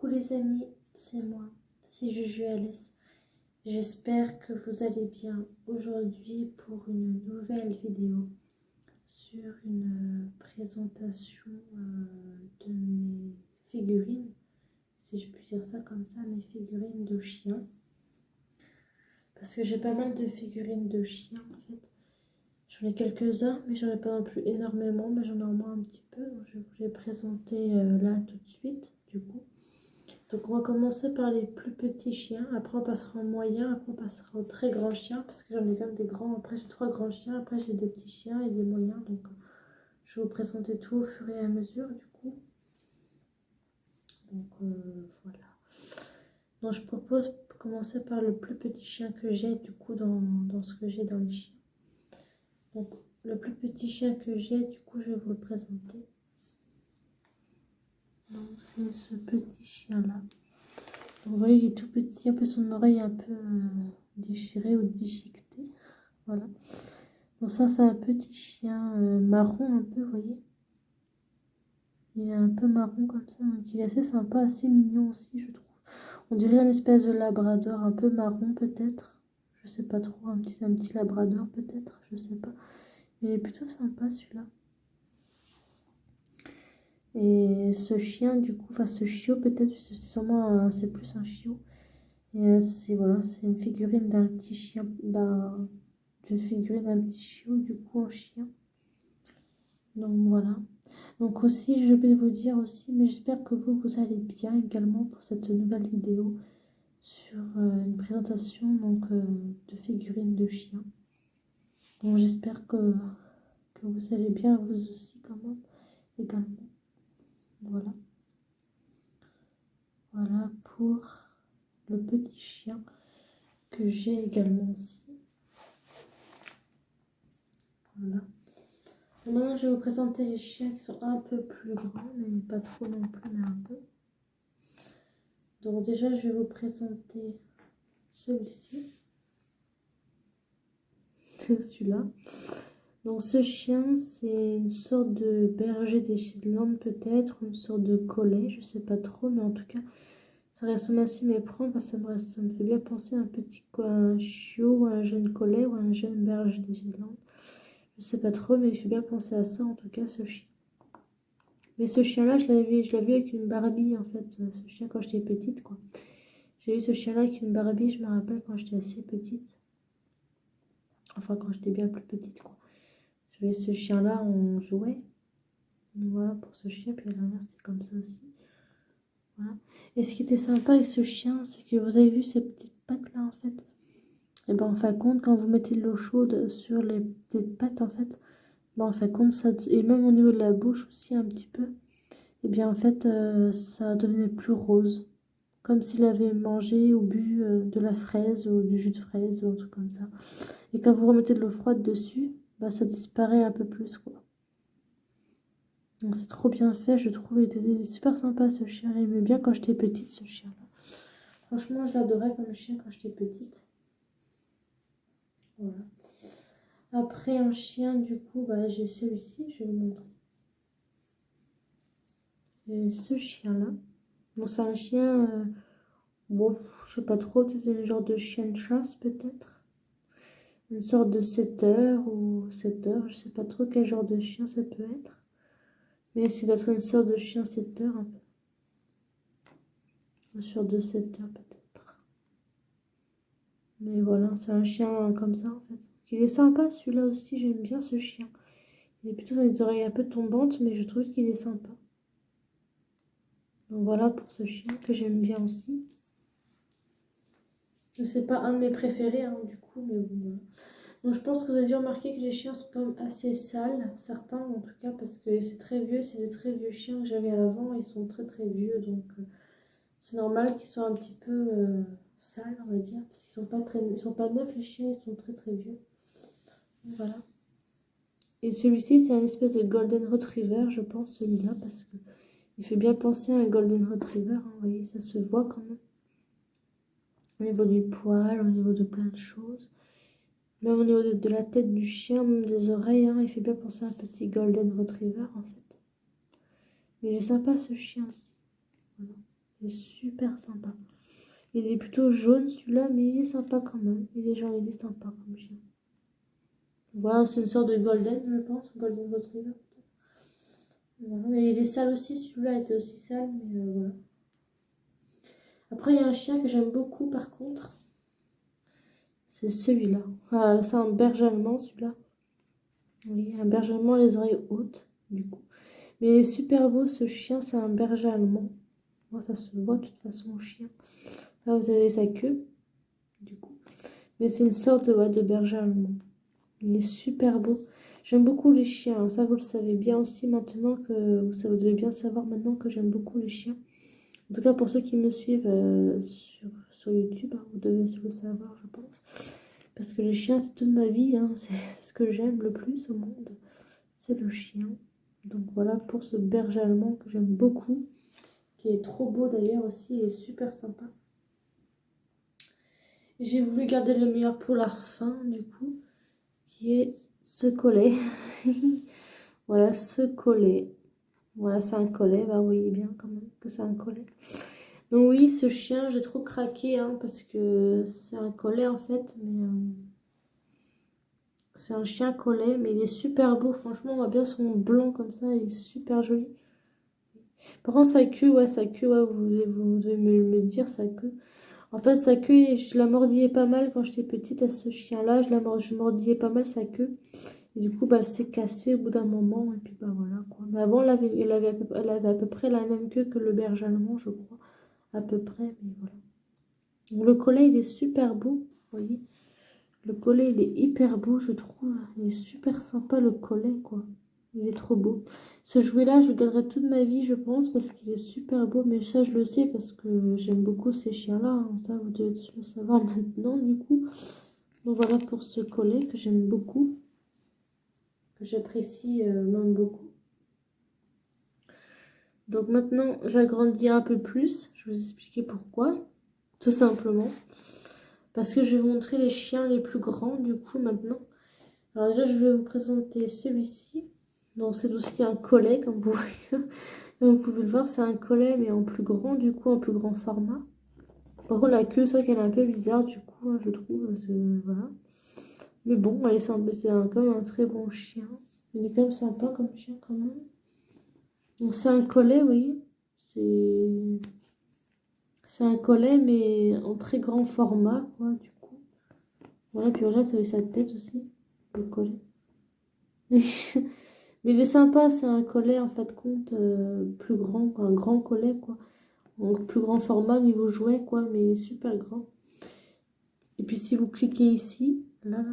Coucou les amis, c'est moi, c'est Juju Alice. J'espère que vous allez bien aujourd'hui pour une nouvelle vidéo sur une présentation de mes figurines, si je puis dire ça comme ça, mes figurines de chiens. Parce que j'ai pas mal de figurines de chiens en fait. J'en ai quelques-uns, mais j'en ai pas non plus énormément, mais j'en ai au moins un petit peu. Donc je vais vous les présenter là tout de suite, du coup. Donc on va commencer par les plus petits chiens, après on passera au moyen, après on passera aux très grands chiens, parce que j'en ai quand même des grands, après j'ai 3 grands chiens, après j'ai des petits chiens et des moyens, donc je vais vous présenter tout au fur et à mesure du coup. Donc voilà. Donc je propose de commencer par le plus petit chien que j'ai du coup dans ce que j'ai dans les chiens. Donc le plus petit chien que j'ai, du coup je vais vous le présenter. Donc c'est ce petit chien là. Vous voyez, il est tout petit, un peu son oreille un peu déchirée ou déchiquetée. Voilà. Donc ça, c'est un petit chien marron un peu, vous voyez. Il est un peu marron comme ça, donc il est assez sympa, assez mignon aussi, je trouve. On dirait une espèce de labrador, un peu marron peut-être. Je sais pas trop, un petit labrador peut-être, je sais pas. Mais il est plutôt sympa celui-là. Et ce chien, du coup, enfin ce chiot peut-être, c'est sûrement, c'est plus un chiot. Et c'est voilà, c'est une figurine d'un petit chien, d'une figurine d'un petit chiot, du coup en chien. Donc voilà. Donc aussi, je vais vous dire aussi, mais j'espère que vous allez bien également pour cette nouvelle vidéo sur une présentation donc, de figurines de chiens. Donc j'espère que vous allez bien vous aussi quand même, également. Voilà. Voilà pour le petit chien que j'ai également aussi. Voilà. Maintenant, je vais vous présenter les chiens qui sont un peu plus grands, mais pas trop non plus, mais un peu. Donc déjà, je vais vous présenter celui-ci. C'est celui-là. Donc ce chien, c'est une sorte de berger des Shetland peut-être, une sorte de collet, je sais pas trop, mais en tout cas, ça ressemble assez méprend parce que ça me fait bien penser à un chiot, ou un jeune collet, ou un jeune berger des Shetland. Je sais pas trop, mais il fait bien penser à ça, en tout cas, ce chien. Mais ce chien-là, je l'avais vu avec une Barbie, en fait, ce chien quand j'étais petite, quoi. J'ai eu ce chien-là avec une Barbie, je me rappelle, quand j'étais assez petite. Enfin, quand j'étais bien plus petite, quoi. J'avais ce chien-là, on jouait. Voilà pour ce chien, puis l'arrière, c'est comme ça aussi. Voilà. Et ce qui était sympa avec ce chien, c'est que vous avez vu ces petites pattes-là, en fait. Et ben, en fin de compte, quand vous mettez de l'eau chaude sur les petites pattes, en fait, ben, en fin de compte, ça, et même au niveau de la bouche aussi, un petit peu, et bien, en fait, ça devenait plus rose. Comme s'il avait mangé ou bu de la fraise ou du jus de fraise ou un truc comme ça. Et quand vous remettez de l'eau froide dessus, bah, ça disparaît un peu plus, quoi. Donc c'est trop bien fait, je trouve. Il était super sympa ce chien. J'aimais bien quand j'étais petite, ce chien-là. Franchement, je l'adorais comme chien quand j'étais petite. Voilà. Après un chien, du coup, bah, j'ai celui-ci, je vais vous montrer. J'ai ce chien-là. Bon, c'est un chien, bon, je sais pas trop, c'est un genre de chien de chasse peut-être. Une sorte de setter ou setter, je sais pas trop quel genre de chien ça peut être. Mais c'est d'être une sorte de chien setter un peu. Une sorte de setter peut-être. Mais voilà, c'est un chien comme ça en fait. Il est sympa celui-là aussi, j'aime bien ce chien. Il est plutôt des oreilles un peu tombantes, mais je trouve qu'il est sympa. Donc voilà pour ce chien que j'aime bien aussi. C'est pas un de mes préférés hein, du coup, mais bon. Voilà. Donc je pense que vous avez dû remarquer que les chiens sont quand même assez sales, certains en tout cas, parce que c'est très vieux, c'est des très vieux chiens que j'avais avant, ils sont très très vieux, donc c'est normal qu'ils soient un petit peu sales, on va dire, parce qu'ils sont pas neufs les chiens, ils sont très très vieux. Donc, voilà. Et celui-ci, c'est un espèce de Golden Retriever, je pense, celui-là, parce que il fait bien penser à un Golden Retriever, hein, vous voyez, ça se voit quand même. Au niveau du poil, au niveau de plein de choses. Même au niveau de la tête du chien, même des oreilles, hein, il fait bien penser à un petit Golden Retriever, en fait. Mais il est sympa, ce chien aussi. Voilà. Il est super sympa. Il est plutôt jaune celui-là, mais il est sympa quand même. Il est genre, il est sympa comme chien. Voilà, c'est une sorte de golden, je pense. Golden retriever peut-être. Voilà. Mais il est sale aussi, celui-là était aussi sale, mais voilà. Après, il y a un chien que j'aime beaucoup par contre. C'est celui-là. Ah, c'est un berger allemand celui-là. Oui, un berger allemand, les oreilles hautes, du coup. Mais il est super beau ce chien, c'est un berger allemand. Moi, ça se voit de toute façon au chien. Là, vous avez sa queue, du coup. Mais c'est une sorte de, ouais, de berger allemand. Il est super beau. J'aime beaucoup les chiens, hein. Ça, vous le savez bien aussi maintenant que... Vous devez bien savoir maintenant que j'aime beaucoup les chiens. En tout cas, pour ceux qui me suivent sur YouTube, hein, vous devez le savoir, je pense. Parce que les chiens, c'est toute ma vie, hein. C'est ce que j'aime le plus au monde. C'est le chien. Donc voilà pour ce berger allemand que j'aime beaucoup. Qui est trop beau d'ailleurs aussi. Il est super sympa. J'ai voulu garder le meilleur pour la fin, du coup. Qui est ce collet. Voilà, ce collet. Voilà, c'est un collet. Bah, vous voyez bien quand même que c'est un collet. Donc oui, ce chien, j'ai trop craqué, hein, parce que c'est un collet en fait, mais c'est un chien collet, mais il est super beau, franchement, on voit bien son blanc comme ça, il est super joli. Par contre, sa queue, ouais, vous devez me dire, sa queue. En fait, sa queue, je la mordillais pas mal quand j'étais petite à ce chien-là, je mordillais pas mal sa queue. Et du coup, bah, elle s'est cassée au bout d'un moment, et puis bah voilà quoi. Mais avant, elle avait à peu près la même queue que le berger allemand, je crois. À peu près, mais voilà. Le collet, il est super beau, vous voyez. Le collet, il est hyper beau, je trouve. Il est super sympa, le collet, quoi. Il est trop beau. Ce jouet-là, je le garderai toute ma vie, je pense, parce qu'il est super beau. Mais ça, je le sais, parce que j'aime beaucoup ces chiens-là, hein. Ça, vous devez le savoir maintenant, du coup. Donc voilà pour ce collet que j'aime beaucoup, que j'apprécie même beaucoup. Donc maintenant, j'agrandis un peu plus. Je vais vous expliquer pourquoi. Tout simplement. Parce que je vais vous montrer les chiens les plus grands, du coup, maintenant. Alors déjà, je vais vous présenter celui-ci. Donc c'est aussi un collet, comme vous pouvez le voir. C'est un collet, mais en plus grand, du coup, en plus grand format. Par contre, la queue, c'est vrai qu'elle est un peu bizarre, du coup, hein, je trouve. Voilà. Mais bon, quand même un très bon chien. Il est quand même sympa comme chien, quand même. Donc c'est un collet, oui. C'est un collet, mais en très grand format, quoi, du coup. Voilà, puis voilà, ça avait sa tête aussi, le collet. Mais il est sympa, c'est un collet en fait compte plus grand, quoi, un grand collet quoi. En plus grand format niveau jouet quoi, mais super grand. Et puis si vous cliquez ici, là,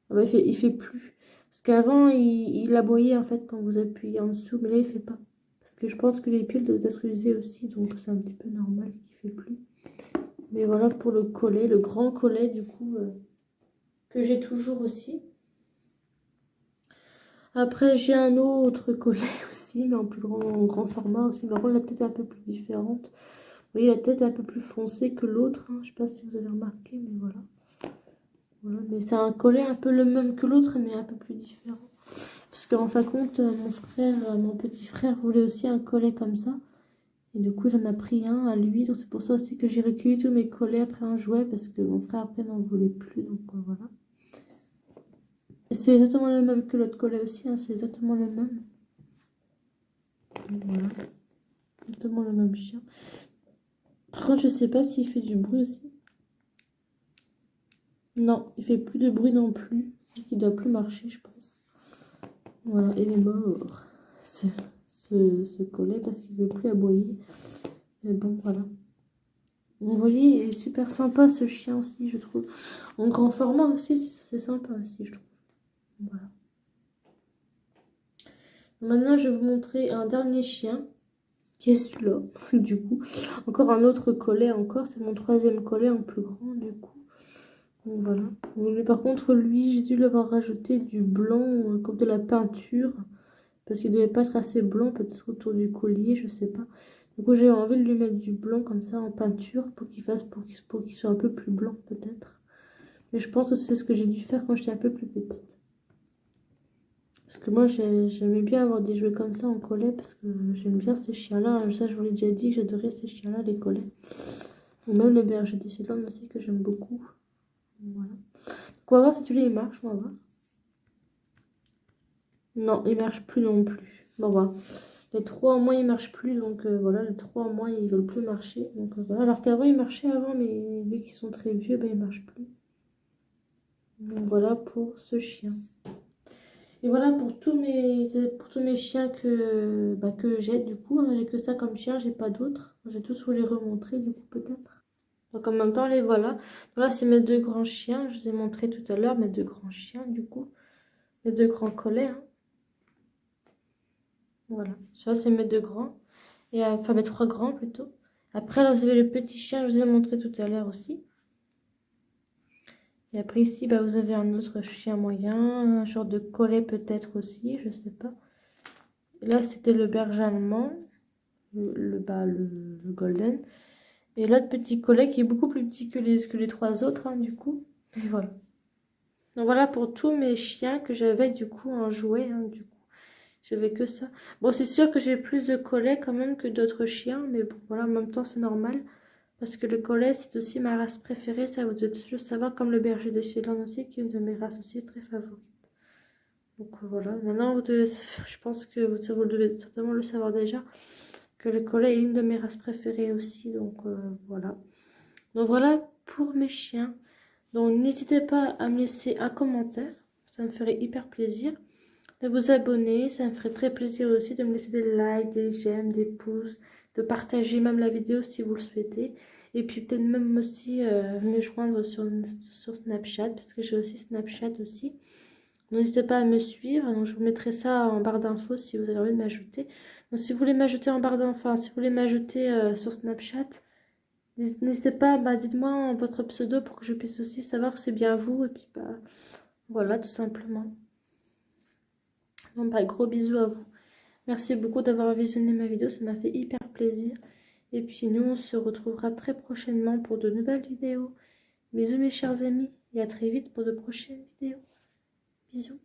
ah bah, il fait plus. Parce qu'avant il aboyait en fait quand vous appuyez en dessous, mais là il fait pas. Parce que je pense que les piles doivent être usées aussi, donc c'est un petit peu normal qu'il fait plus. Mais voilà pour le collet, le grand collet du coup que j'ai toujours aussi. Après, j'ai un autre collet aussi, mais en grand format aussi. Mais par contre, la tête est un peu plus différente. Vous voyez, la tête est un peu plus foncée que l'autre, hein. Je ne sais pas si vous avez remarqué, mais voilà. Voilà. Mais c'est un collet un peu le même que l'autre, mais un peu plus différent. Parce qu'en fin de compte, mon petit frère voulait aussi un collet comme ça. Et du coup, il en a pris un à lui. Donc c'est pour ça aussi que j'ai recueilli tous mes collets après un jouet, parce que mon frère après n'en voulait plus. Donc voilà. C'est exactement le même que l'autre collet aussi, hein. C'est exactement le même. Donc voilà. Exactement le même chien. Par contre, je sais pas s'il fait du bruit aussi. Non, il fait plus de bruit non plus. C'est qu'il doit plus marcher, je pense. Voilà, il est mort. Ce collet parce qu'il veut plus aboyer. Mais bon, voilà. Vous voyez, il est super sympa ce chien aussi, je trouve. En grand format aussi, c'est sympa aussi, je trouve. Voilà. Maintenant, je vais vous montrer un dernier chien. Qui est celui-là, du coup. Encore un autre collet, encore. C'est mon troisième collet en plus grand, du coup. Donc voilà. Mais par contre, lui, j'ai dû lui avoir rajouté du blanc, comme de la peinture. Parce qu'il devait pas être assez blanc, peut-être autour du collier, je sais pas. Du coup, j'ai envie de lui mettre du blanc comme ça en peinture pour qu'il soit un peu plus blanc, peut-être. Mais je pense que c'est ce que j'ai dû faire quand j'étais un peu plus petite. Parce que moi, j'aimais bien avoir des jouets comme ça en collet parce que j'aime bien ces chiens-là. Ça, je vous l'ai déjà dit, j'adorais ces chiens-là, les collets. Ou même le berger des Shetland aussi que j'aime beaucoup. Voilà. Donc, on va voir si celui-là il marche, on va voir. Non, il marche plus non plus. Bon, voilà. Les 3 en moins, ils marchent plus. Donc voilà, les 3 en moins, ils veulent plus marcher. Donc voilà. Alors qu'avant, ils marchaient avant, mais vu qu'ils sont très vieux, ben, ils marchent plus. Donc voilà pour ce chien. Et voilà pour tous mes chiens que j'ai du coup. Hein. J'ai que ça comme chien, j'ai pas d'autres. Je vais tous vous les remontrer du coup peut-être. Donc en même temps, les voilà. Voilà, c'est mes 2 grands chiens. Je vous ai montré tout à l'heure mes 2 grands chiens du coup. Mes 2 grands collets. Hein. Voilà, ça c'est mes 2 grands. Et enfin mes 3 grands plutôt. Après là vous avez le petit chien, je vous ai montré tout à l'heure aussi. Et après ici bah, vous avez un autre chien moyen, un genre de collet peut-être aussi, je sais pas. Et là c'était le berger allemand, le golden. Et l'autre petit collet qui est beaucoup plus petit que les 3 autres hein, du coup. Et voilà. Donc voilà pour tous mes chiens que j'avais du coup en jouet hein, du coup. J'avais que ça. Bon, c'est sûr que j'ai plus de collets quand même que d'autres chiens, mais bon, voilà, en même temps, c'est normal. Parce que le collet, c'est aussi ma race préférée, ça vous devez toujours savoir, comme le berger de Shetland aussi, qui est une de mes races aussi très favorites. Donc voilà, maintenant, je pense que vous devez certainement le savoir déjà, que le collet est une de mes races préférées aussi, donc voilà. Donc voilà pour mes chiens. Donc n'hésitez pas à me laisser un commentaire, ça me ferait hyper plaisir. De vous abonner, ça me ferait très plaisir aussi de me laisser des likes, des j'aime, des pouces, de partager même la vidéo si vous le souhaitez. Et puis peut-être même aussi me joindre sur Snapchat, parce que j'ai aussi Snapchat aussi. N'hésitez pas à me suivre, donc je vous mettrai ça en barre d'infos si vous avez envie de m'ajouter. Donc si vous voulez m'ajouter en barre d'infos, si vous voulez m'ajouter sur Snapchat, n'hésitez pas, bah, dites-moi votre pseudo pour que je puisse aussi savoir que c'est bien vous. Et puis bah voilà, tout simplement. Donc, bah, gros bisous à vous. Merci beaucoup d'avoir visionné ma vidéo, ça m'a fait hyper plaisir. Et puis nous, on se retrouvera très prochainement pour de nouvelles vidéos. Bisous mes chers amis et à très vite pour de prochaines vidéos. Bisous.